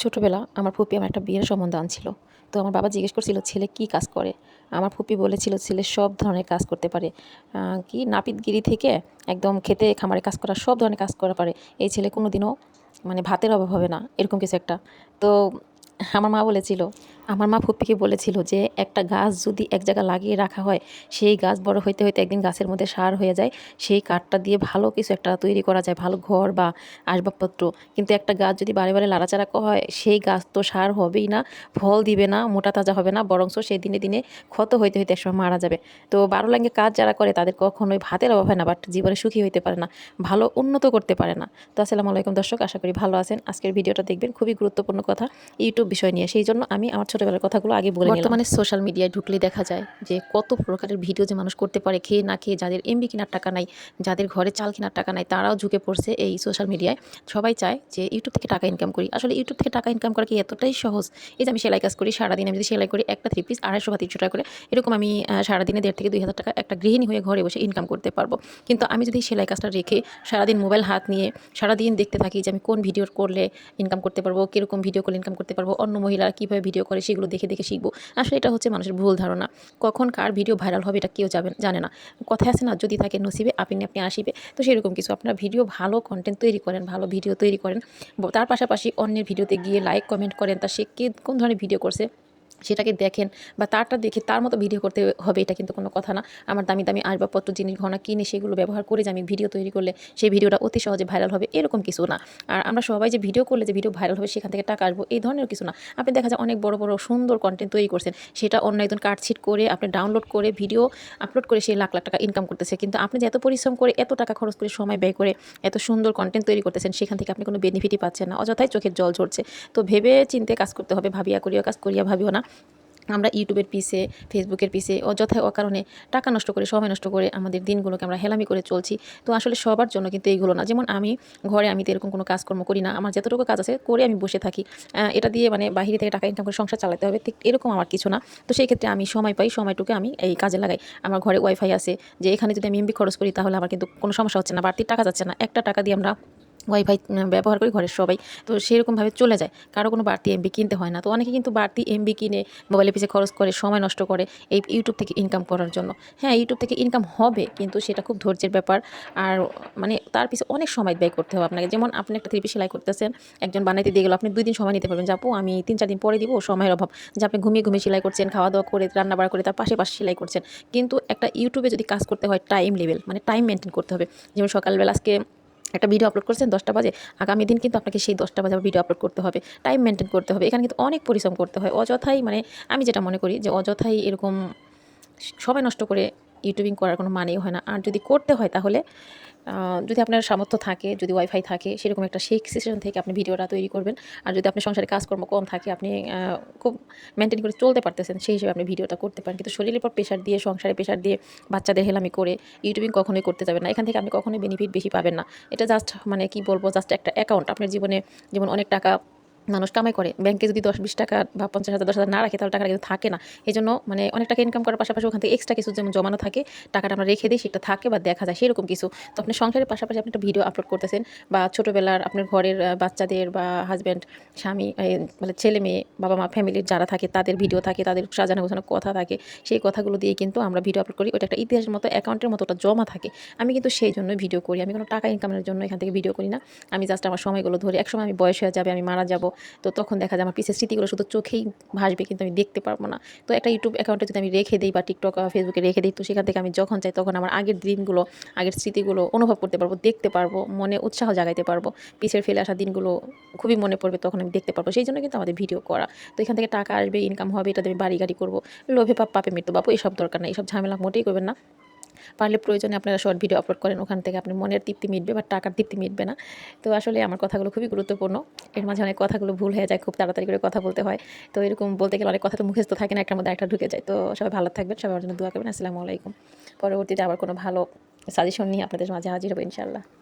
ছোটোবেলা আমার ফুপি আমার একটা বিয়ের সম্বন্ধ আনছিল। তো আমার বাবা জিজ্ঞেস করছিল ছেলে কী কাজ করে। আমার ফুপি বলেছিল ছেলে সব ধরনের কাজ করতে পারে, কি নাপিতগিরি থেকে একদম খেতে খামারে কাজ করা, সব ধরনের কাজ করা পারে। এই ছেলে কোনো দিনও মানে ভাতের অভাব হবে না, এরকম কিছু একটা। তো আমার মা বলেছিল, আমার মা ফুপ্পিকে বলেছিল যে একটা গাছ যদি এক জায়গায় লাগিয়ে রাখা হয়, সেই গাছ বড় হইতে হইতে একদিন গাছের মধ্যে সার হয়ে যায়, সেই কাঠটা দিয়ে ভালো কিছু একটা তৈরি করা যায়, ভালো ঘর বা আসবাবপত্র। কিন্তু একটা গাছ যদি বারে বারে নাড়াচাড়া হয়, সেই গাছ তো সার হবেই না, ফল দিবে না, মোটা তাজা হবে না, বরঞ্চ সেই দিনে দিনে ক্ষত হইতে হইতে একসময় মারা যাবে। তো 12 লাইনের কাজ যারা করে তাদের কখনোই ভাতের অভাব হয় না, বাট জীবনে সুখী হইতে পারে না, ভালো উন্নত করতে পারে না। তো আসসালামু আলাইকুম দর্শক, আশা করি ভালো আছেন। আজকের ভিডিওটা দেখবেন, খুবই গুরুত্বপূর্ণ কথা, ইউটিউব বিষয় নিয়ে। সেই জন্য আমি আমার ছোটবেলার কথাগুলো আগে বলে নিলাম। বর্তমানে সোশ্যাল মিডিয়ায় ঢুকলে দেখা যায় যে কত প্রকারের ভিডিও যে মানুষ করতে পারে, খেয়ে না খেয়ে, যাদের এমবি কেনার টাকা নাই, যাদের ঘরে চাল কেনার টাকা নাই, তারাও ঝুঁকে পড়ছে এই সোশ্যাল মিডিয়ায়। সবাই চায় যে ইউটিউব থেকে টাকা ইনকাম করি। আসলে ইউটিউব থেকে টাকা ইনকাম করা কি এতটাই সহজ? এই যে আমি সেলাই কাজ করি, সারাদিন আমি যদি সেলাই করি একটা 3 পিস 250 বা 300 টাকা করে, এরকম আমি সারাদিনে 1,500 থেকে 2,000 টাকা একটা গৃহিণী হয়ে ঘরে বসে ইনকাম করতে পারবো। কিন্তু আমি যদি সেলাই কাজটা রেখে সারাদিন মোবাইল হাত নিয়ে সারাদিন দেখতে থাকি যে আমি কোন ভিডিও করলে ইনকাম করতে পারবো, কীরকম ভিডিও করলে ইনকাম করতে পারবো, অন্য মহিলারা কীভাবে ভিডিও করে সেগুলো দেখে দেখে শিখবো। আসলে এটা হচ্ছে মানুষের ভুল ধারণা। কখন কার ভিডিও ভাইরাল হবে এটা কেউ জানে না। কথায় আছে না, যদি থাকে নসিবে আপনি আপনি আসিবে। তো সেরকম কিছু, আপনার ভিডিও ভালো কন্টেন্ট তৈরি করেন, ভালো ভিডিও তৈরি করেন, তার পাশাপাশি অন্যের ভিডিওতে গিয়ে লাইক কমেন্ট করেন, তা সে কে কোন ধরনের ভিডিও করছে সেটাকে দেখেন, বা তারটা দেখে তার মতো ভিডিও করতে হবে, এটা কিন্তু কোনো কথা না। আমার দামি দামি আসবাবপত্র জিনিস ঘনা কিনে সেগুলো ব্যবহার করে যে আমি ভিডিও তৈরি করলে সেই ভিডিওটা অতি সহজে ভাইরাল হবে, এরকম কিছু না। আর আমরা সবাই যে ভিডিও করলে যে ভিডিও ভাইরাল হবে সেখান থেকে টাকা আসবো, এই ধরনের কিছু না। আপনি দেখা যায় অনেক বড় বড় সুন্দর কন্টেন্ট তৈরি করছেন, সেটা অন্য একজন কাটছিট করে আপনি ডাউনলোড করে ভিডিও আপলোড করে সে লাখ লাখ টাকা ইনকাম করতেছে। কিন্তু আপনি যে এত পরিশ্রম করে, এত টাকা খরচ করে, সময় ব্যয় করে এত সুন্দর কন্টেন্ট তৈরি করতেছেন, সেখান থেকে আপনি কোনো বেনিফিটই পাচ্ছেন না, অযথাই চোখের জল ঝরছে। তো ভেবে চিন্তে কাজ করতে হবে, ভাবিয়া করিয়া কাজ করিয়া ভাবিও না। আমরা ইউটিউবের পিছে, ফেসবুকের পিছে অযথায় অকারণে টাকা নষ্ট করে, সময় নষ্ট করে আমাদের দিনগুলোকে আমরা হেলামি করে চলছি। তো আসলে সবার জন্য কিন্তু এইগুলো না। যেমন আমি ঘরে আমি তো এরকম কোনো কাজকর্ম করি না, আমার যতটুকু কাজ আছে করে আমি বসে থাকি। এটা দিয়ে মানে বাহিরে থেকে টাকা ইনকাম করে সংসার চালাতে হবে, ঠিক এরকম আমার কিছু না। তো সেই ক্ষেত্রে আমি সময় পাই, সময়টুকু আমি এই কাজে লাগাই। আমার ঘরে ওয়াইফাই আছে, যে এখানে যদি আমি এমবি খরচ করি তাহলে আমার কিন্তু কোনো সমস্যা হচ্ছে না, বাড়তি টাকা যাচ্ছে না। একটা টাকা দিয়ে আমরা ওয়াইফাই ব্যবহার করি ঘরের সবাই। তো সেরকমভাবে চলে যায়, কারো কোনো বাড়তি এমবি কিনতে হয় না। তো অনেকে কিন্তু বাড়তি এমবি কিনে মোবাইলের পিছে খরচ করে, সময় নষ্ট করে এই ইউটিউব থেকে ইনকাম করার জন্য। হ্যাঁ, ইউটিউব থেকে ইনকাম হবে, কিন্তু সেটা খুব ধৈর্যের ব্যাপার। আর মানে তার পিছে অনেক সময় ব্যয় করতে হবে আপনাকে। যেমন আপনি একটা 3 পিস সেলাই করতেছেন, একজন বানাইতে দিয়ে গেল, আপনি 2 দিন সময় নিতে পারবেন যে আপু আমি 3-4 দিন পরে দিব, সময়ের অভাব। যে আপনি ঘুমিয়ে ঘুমিয়ে সেলাই করছেন, খাওয়া দাওয়া করে, রান্নাবাড়া করে, তার পাশে সেলাই করছেন। কিন্তু একটা ইউটিউবে যদি কাজ করতে হয়, টাইম লেভেল মানে টাইম মেনটেন করতে হবে। যেমন সকালবেলা আজকে একটা ভিডিও আপলোড করছেন 10টা বাজে, আগামী দিন কিন্তু আপনাকে সেই 10টা বাজে ভিডিও আপলোড করতে হবে, টাইম মেনটেন করতে হবে। এখানে কিন্তু অনেক পরিশ্রম করতে হয়, অযথাই মানে আমি যেটা মনে করি যে অযথাই এরকম সময় নষ্ট করে ইউটিউবিং করার কোনো মানেই হয় না। আর যদি করতে হয় তাহলে যদি আপনার সামর্থ্য থাকে, যদি ওয়াইফাই থাকে, সেরকম একটা সেই সিচুয়েশন থেকে আপনি ভিডিওটা তৈরি করবেন। আর যদি আপনার সংসারে কাজকর্ম কম থাকে, আপনি খুব মেনটেন করে চলতে পারতেছেন, সেই হিসেবে আপনি ভিডিওটা করতে পারেন। কিন্তু শরীরের পর প্রেশার দিয়ে, সংসারে প্রেশার দিয়ে, বাচ্চাদের হেলামি করে ইউটিউবিং কখনোই করতে যাবেন না। এখান থেকে আপনি কখনোই বেনিফিট বেশি পাবেন না। এটা জাস্ট মানে কি বলবো, জাস্ট একটা অ্যাকাউন্ট। আপনার জীবনে যেমন অনেক টাকা মানুষ কামাই করে, ব্যাংকে যদি 10-20 টাকা বা 50,000 10,000 না রাখে, তাহলে টাকাটা কিন্তু থাকে না। এজন্য মানে অনেক টাকা ইনকাম করার পাশাপাশি ওখান থেকে এক্সট্রা কিছু যেমন জমানো থাকে, টাকাটা আমরা রেখে দিই, সেটা থাকে বা দেখা যায় সেরকম কিছু। তো আপনি সংসারের পাশাপাশি আপনি একটা ভিডিও আপলোড করতেছেন, বা ছোটোবেলার আপনার ঘরের বাচ্চাদের বা হাজব্যান্ড, স্বামী, মানে ছেলে মেয়ে, বাবা মা, ফ্যামিলির যারা থাকে তাদের ভিডিও থাকে, তাদের সাজানো গোছানো কথা থাকে, সেই কথাগুলো দিয়ে কিন্তু আমরা ভিডিও আপলোড করি। ওটা একটা ইতিহাসের মতো, অ্যাকাউন্টের মতো ওটা জমা থাকে। আমি কিন্তু সেই জন্যই ভিডিও করি, আমি কোনো টাকা ইনকামের জন্য এখান থেকে ভিডিও করি না। আমি জাস্ট আমার সময়গুলো ধরে, একসময় আমি বয়স হয়ে যাবে, আমি মারা যাব, তো তখন দেখা যায় আমার পিছের স্মৃতিগুলো শুধু চোখেই ভাসবে, কিন্তু আমি দেখতে পারবো না। তো একটা ইউটিউব অ্যাকাউন্টে যদি আমি রেখে দিই, বা টিকটক, ফেসবুকে রেখে দিই, তো সেখান থেকে আমি যখন চাই তখন আমার আগের দিনগুলো, আগের স্মৃতিগুলো অনুভব করতে পারবো, দেখতে পারবো, মনে উৎসাহ জাগাইতে পারবো। পিছের ফেলে আসা দিনগুলো খুবই মনে পড়বে, তখন আমি দেখতে পারবো। সেই জন্য কিন্তু আমাদের ভিডিও করা। তো এখান থেকে টাকা আসবে, ইনকাম হবে, এটা দিয়ে আমি বাড়ি গাড়ি করবো। লোভে পাপ, পাপে মৃত্যু বাপু, এসব দরকার নেই, এসব ঝামেলা মোটেই করবেন না। পারলে প্রয়োজনে আপনারা শর্ট ভিডিও আপলোড করেন, ওখান থেকে আপনার মনের তৃপ্তি মিটবে, বা টাকার তৃপ্তি মিটবে না। তো আসলে আমার কথাগুলো খুবই গুরুত্বপূর্ণ। এর মাঝে অনেক কথাগুলো ভুল হয়ে যায়, খুব তাড়াতাড়ি করে কথা বলতে হয়। তো এরকম বলতে গেলে অনেক কথা তো মুখস্থ থাকে না, একটার মধ্যে একটা ঢুকে যায়। তো সবাই ভালো থাকবেন, সবাই আমার জন্য দোয়া করবেন। আসসালামু আলাইকুম। পরবর্তীতে আবার কোনো ভালো সাজেশন নিয়ে আপনাদের মাঝে হাজির হবো ইনশাআল্লাহ।